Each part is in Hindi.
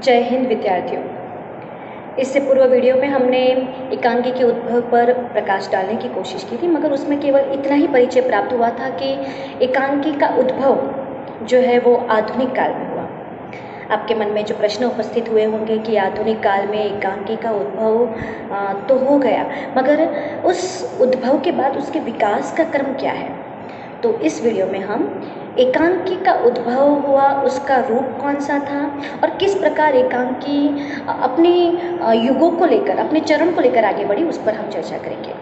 जय हिंद विद्यार्थियों। इससे पूर्व वीडियो में हमने एकांकी के उद्भव पर प्रकाश डालने की कोशिश की थी, मगर उसमें केवल इतना ही परिचय प्राप्त हुआ था कि एकांकी का उद्भव जो है वो आधुनिक काल में हुआ। आपके मन में जो प्रश्न उपस्थित हुए होंगे कि आधुनिक काल में एकांकी का उद्भव तो हो गया, मगर उस उद्भव के बाद उसके विकास का क्रम क्या है। तो इस वीडियो में हम एकांकी का उद्भव हुआ, उसका रूप कौन सा था और किस प्रकार एकांकी अपने युगों को लेकर, अपने चरण को लेकर आगे बढ़ी, उस पर हम चर्चा करेंगे।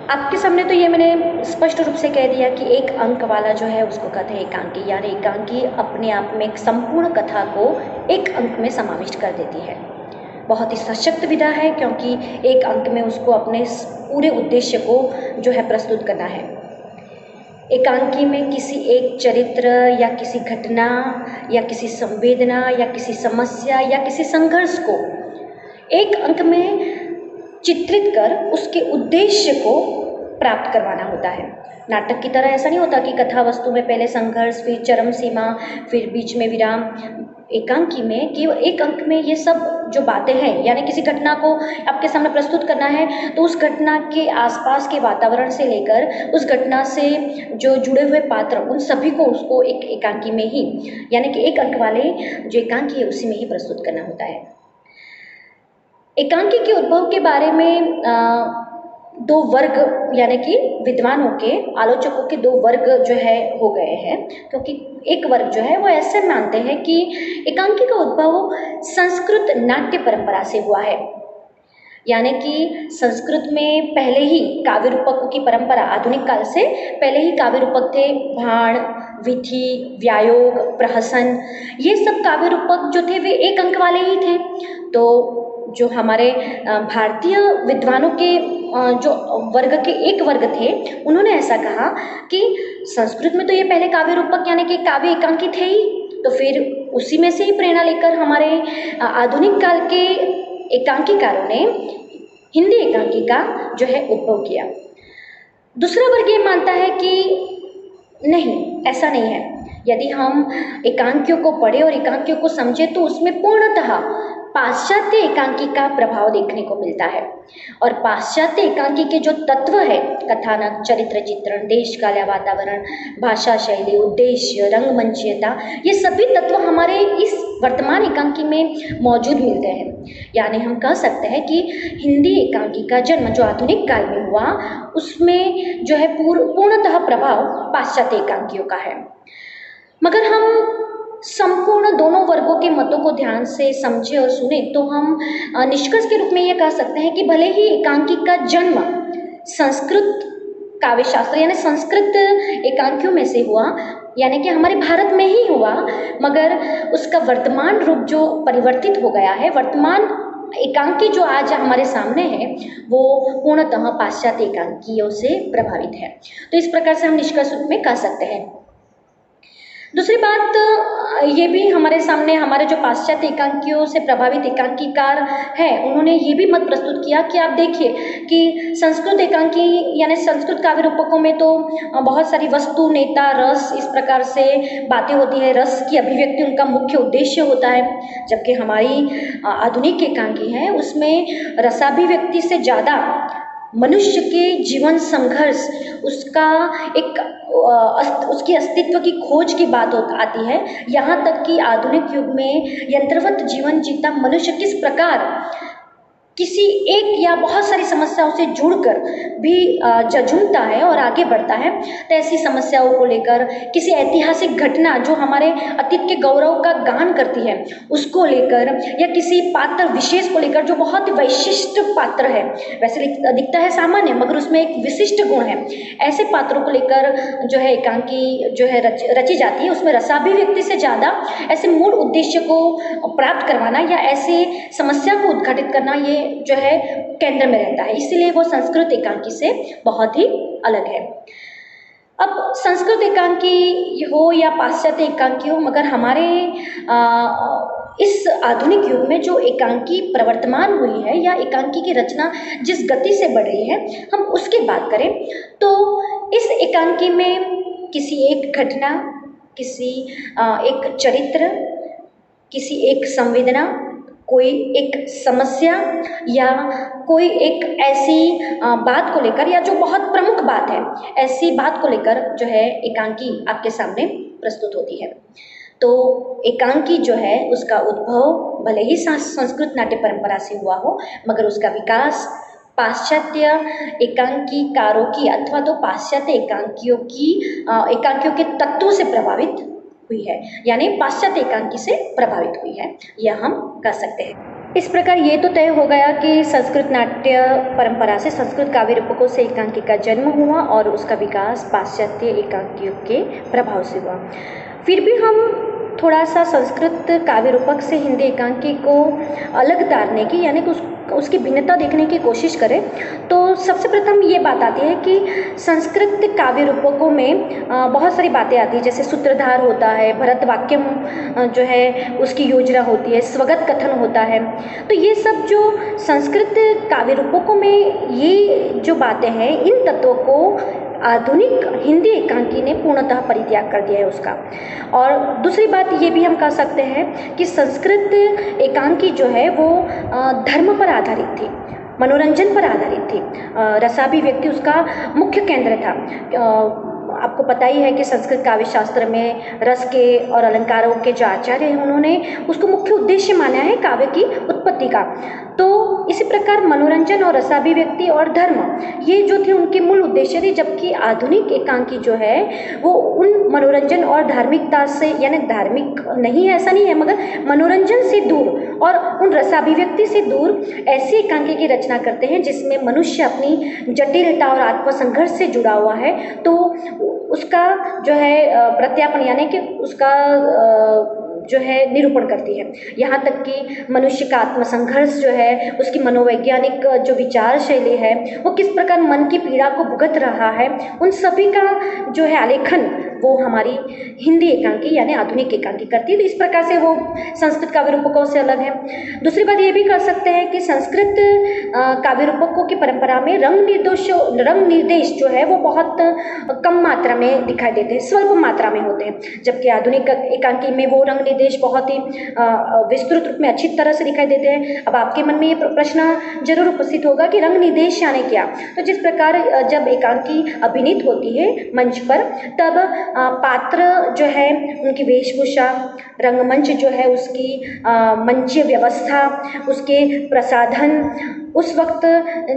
आपके सामने तो ये मैंने स्पष्ट रूप से कह दिया कि एक अंक वाला जो है उसको कहते हैं एकांकी, यानी एकांकी अपने आप में एक संपूर्ण कथा को एक अंक में समाविष्ट कर देती है। बहुत ही सशक्त विधा है, क्योंकि एक अंक में उसको अपने पूरे उद्देश्य को जो है प्रस्तुत करना है। एकांकी में किसी एक चरित्र या किसी घटना या किसी संवेदना या किसी समस्या या किसी संघर्ष को एक अंक में चित्रित कर उसके उद्देश्य को प्राप्त करवाना होता है। नाटक की तरह ऐसा नहीं होता कि कथा वस्तु में पहले संघर्ष, फिर चरम सीमा, फिर बीच में विराम। एकांकी में केवल एक अंक में ये सब जो बातें हैं, यानी किसी घटना को आपके सामने प्रस्तुत करना है तो उस घटना के आसपास के वातावरण से लेकर उस घटना से जो जुड़े हुए पात्र, उन सभी को उसको एक एकांकी में ही, यानी कि एक अंक वाले जो एकांकी है उसी में ही प्रस्तुत करना होता है। एकांकी के उद्भव के बारे में दो वर्ग, यानी कि विद्वानों के, आलोचकों के दो वर्ग जो है हो गए हैं, क्योंकि एक वर्ग जो है वो ऐसे मानते हैं कि एकांकी का उद्भव संस्कृत नाट्य परंपरा से हुआ है, यानी कि संस्कृत में पहले ही काव्य रूपकों की परंपरा, आधुनिक काल से पहले ही काव्य रूपक थे। भाण, विथि, व्यायोग, प्रहसन, ये सब काव्य रूपक जो थे वे एक अंक वाले ही थे। तो जो हमारे भारतीय विद्वानों के जो वर्ग के एक वर्ग थे, उन्होंने ऐसा कहा कि संस्कृत में तो ये पहले काव्य रूपक यानी कि काव्य एकांकी थे ही, तो फिर उसी में से ही प्रेरणा लेकर हमारे आधुनिक काल के एकांकीकारों ने हिंदी एकांकी का जो है उद्भव किया। दूसरा वर्ग ये मानता है कि नहीं, ऐसा नहीं है। यदि हम एकांकियों को पढ़े और एकांकियों को समझे तो उसमें पूर्णतः पाश्चात्य एकांकी का प्रभाव देखने को मिलता है। और पाश्चात्य एकांकी के जो तत्व है, कथानक, चरित्र चित्रण, देश काल या वातावरण, भाषा शैली, उद्देश्य, रंगमंचीयता, ये सभी तत्व हमारे इस वर्तमान एकांकी में मौजूद मिलते हैं। यानी हम कह सकते हैं कि हिंदी एकांकी का जन्म जो आधुनिक काल में हुआ, उसमें जो है पूर्णतः प्रभाव पाश्चात्य एकांकियों का है। मगर हम संपूर्ण दोनों वर्गों के मतों को ध्यान से समझे और सुने तो हम निष्कर्ष के रूप में ये कह सकते हैं कि भले ही एकांकी का जन्म संस्कृत काव्यशास्त्र यानी संस्कृत एकांकियों में से हुआ, यानी कि हमारे भारत में ही हुआ, मगर उसका वर्तमान रूप जो परिवर्तित हो गया है, वर्तमान एकांकी जो आज हमारे सामने है, वो पूर्णतः पाश्चात्य एकांकियों से प्रभावित है। तो इस प्रकार से हम निष्कर्ष रूप में कह सकते हैं। दूसरी बात ये भी हमारे सामने, हमारे जो पाश्चात्य एकांकियों से प्रभावित एकांकीकार हैं, उन्होंने ये भी मत प्रस्तुत किया कि आप देखिए कि संस्कृत एकांकी यानी संस्कृत काव्य रूपकों में तो बहुत सारी वस्तु, नेता, रस, इस प्रकार से बातें होती है। रस की अभिव्यक्ति उनका मुख्य उद्देश्य होता है, जबकि हमारी आधुनिक एकांकी है उसमें रसाभिव्यक्ति से ज़्यादा मनुष्य के जीवन संघर्ष, उसका एक उसकी अस्तित्व की खोज की बात आती है। यहाँ तक कि आधुनिक युग में यंत्रवत जीवन जीता मनुष्य किस प्रकार किसी एक या बहुत सारी समस्याओं से जुड़कर भी झुंझता है और आगे बढ़ता है, तो ऐसी समस्याओं को लेकर, किसी ऐतिहासिक घटना जो हमारे अतीत के गौरव का गान करती है उसको लेकर, या किसी पात्र विशेष को लेकर जो बहुत वैशिष्ट पात्र है, वैसे दिखता है सामान्य मगर उसमें एक विशिष्ट गुण है, ऐसे पात्रों को लेकर जो है एकांकी जो है रची जाती है। उसमें रसाभिव्यक्ति से ज़्यादा ऐसे मूल उद्देश्य को प्राप्त करवाना या ऐसे समस्या को उद्घाटित करना, ये जो है केंद्र में रहता है, इसलिए वो संस्कृत एकांकी से बहुत ही अलग है। अब संस्कृत एकांकी हो या पाश्चात्य एकांकी हो, मगर हमारे इस आधुनिक युग में जो एकांकी प्रवर्तमान हुई है या एकांकी की रचना जिस गति से बढ़ रही है, हम उसकी बात करें तो इस एकांकी में किसी एक घटना, किसी एक चरित्र, किसी एक संवेदना, कोई एक समस्या या कोई एक ऐसी बात को लेकर, या जो बहुत प्रमुख बात है, ऐसी बात को लेकर जो है एकांकी आपके सामने प्रस्तुत होती है। तो एकांकी जो है उसका उद्भव भले ही संस्कृत नाट्य परंपरा से हुआ हो, मगर उसका विकास पाश्चात्य एकांकीकारों की अथवा तो पाश्चात्य एकांकियों के तत्वों से प्रभावित हुई है, यानी पाश्चात्य एकांकी से प्रभावित हुई है, यह हम कह सकते हैं। इस प्रकार ये तो तय हो गया कि संस्कृत नाट्य परंपरा से, संस्कृत काव्य रूपकों से एकांकी का जन्म हुआ और उसका विकास पाश्चात्य एकांकियों के प्रभाव से हुआ। फिर भी हम थोड़ा सा संस्कृत काव्य रूपक से हिंदी एकांकी को अलग तारने की, यानी कि उसकी भिन्नता देखने की कोशिश करें, तो सबसे प्रथम ये बात आती है कि संस्कृत काव्य रूपकों में बहुत सारी बातें आती हैं, जैसे सूत्रधार होता है, भरत वाक्यम जो है उसकी योजना होती है, स्वगत कथन होता है। तो ये सब जो संस्कृत काव्य रूपकों में ये जो बातें हैं, इन तत्वों को आधुनिक हिंदी एकांकी ने पूर्णतः परित्याग कर दिया है उसका। और दूसरी बात ये भी हम कह सकते हैं कि संस्कृत एकांकी जो है वो धर्म पर आधारित थी, मनोरंजन पर आधारित थी, रसाभिव्यक्ति उसका मुख्य केंद्र था। आपको पता ही है कि संस्कृत काव्य शास्त्र में रस के और अलंकारों के जो आचार्य हैं, उन्होंने उसको मुख्य उद्देश्य माना है काव्य की उत्पत्ति का। तो इसी प्रकार मनोरंजन और रसाभिव्यक्ति और धर्म, ये जो थे उनके मूल उद्देश्य थे, जबकि आधुनिक एकांकी जो है वो उन मनोरंजन और धार्मिकता से, यानी धार्मिक नहीं है ऐसा नहीं है, मगर मनोरंजन से दूर और उन रसाभिव्यक्ति से दूर ऐसी एकांकी की रचना करते हैं जिसमें मनुष्य अपनी जटिलता और आत्मसंघर्ष से जुड़ा हुआ है। तो उसका जो है प्रत्यापन, यानी कि उसका जो है निरूपण करती है। यहाँ तक कि मनुष्य का आत्मसंघर्ष जो है, उसकी मनोवैज्ञानिक जो विचार शैली है, वो किस प्रकार मन की पीड़ा को भुगत रहा है, उन सभी का जो है आलेखन वो हमारी हिंदी एकांकी यानी आधुनिक एकांकी करती है। तो इस प्रकार से वो संस्कृत काव्य रूपकों से अलग है। दूसरी बात ये भी कर सकते हैं कि संस्कृत काव्य रूपकों की परंपरा में रंग निर्देश जो है वो बहुत कम मात्रा में दिखाई देते हैं, स्वल्प मात्रा में होते हैं, जबकि आधुनिक एकांकी में वो रंग निर्देश बहुत ही विस्तृत रूप में अच्छी तरह से दिखाई देते हैं। अब आपके मन में ये प्रश्न जरूर उपस्थित होगा कि रंग निर्देश यानी क्या? तो जिस प्रकार जब एकांकी अभिनीत होती है मंच पर, तब पात्र जो है उनकी वेशभूषा, रंगमंच जो है उसकी मंचीय व्यवस्था, उसके प्रसाधन, उस वक्त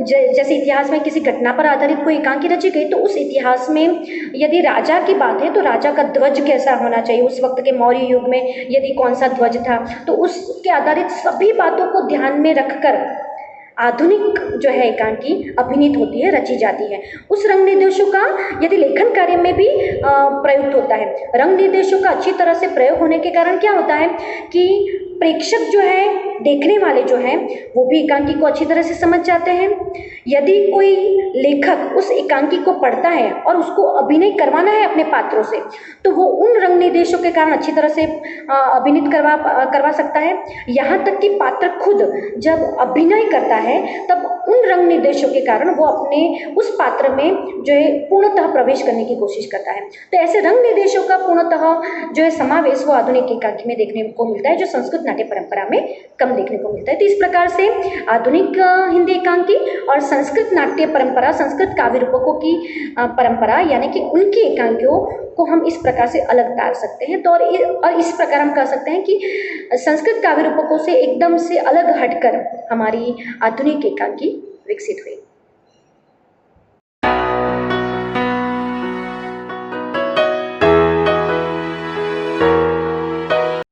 जैसे इतिहास में किसी घटना पर आधारित कोई एकांकी रची गई, तो उस इतिहास में यदि राजा की बात है तो राजा का ध्वज कैसा होना चाहिए, उस वक्त के मौर्य युग में यदि कौन सा ध्वज था, तो उसके आधारित सभी बातों को ध्यान में रखकर आधुनिक जो है एकांकी अभिनीत होती है, रची जाती है। उस रंग निर्देशों का यदि लेखन कार्य में भी प्रयुक्त होता है। रंग निर्देशों का अच्छी तरह से प्रयोग होने के कारण क्या होता है कि प्रेक्षक जो है, देखने वाले जो हैं, वो भी एकांकी को अच्छी तरह से समझ जाते हैं। यदि कोई लेखक उस एकांकी को पढ़ता है और उसको अभिनय करवाना है अपने पात्रों से, तो वो उन रंग निर्देशों के कारण अच्छी तरह से अभिनीत करवा सकता है। यहाँ तक कि पात्र खुद जब अभिनय करता है तब उन रंग निर्देशों के कारण वो अपने उस पात्र में जो है पूर्णतः प्रवेश करने की कोशिश करता है। तो ऐसे रंग निर्देशों का पूर्णतः जो है समावेश वो आधुनिक एकांकी में देखने को मिलता है, जो संस्कृत नाट्य परंपरा में कम देखने को मिलता है। तो इस प्रकार से आधुनिक हिंदी एकांकी और संस्कृत नाट्य परंपरा, संस्कृत काव्य रूपकों की परंपरा यानी कि उनकी एकांकियों को हम इस प्रकार से अलग तार सकते हैं। तो और इस प्रकार हम कह सकते हैं कि संस्कृत काव्य रूपकों से एकदम से अलग हटकर हमारी आधुनिक एकांकी विकसित हुई।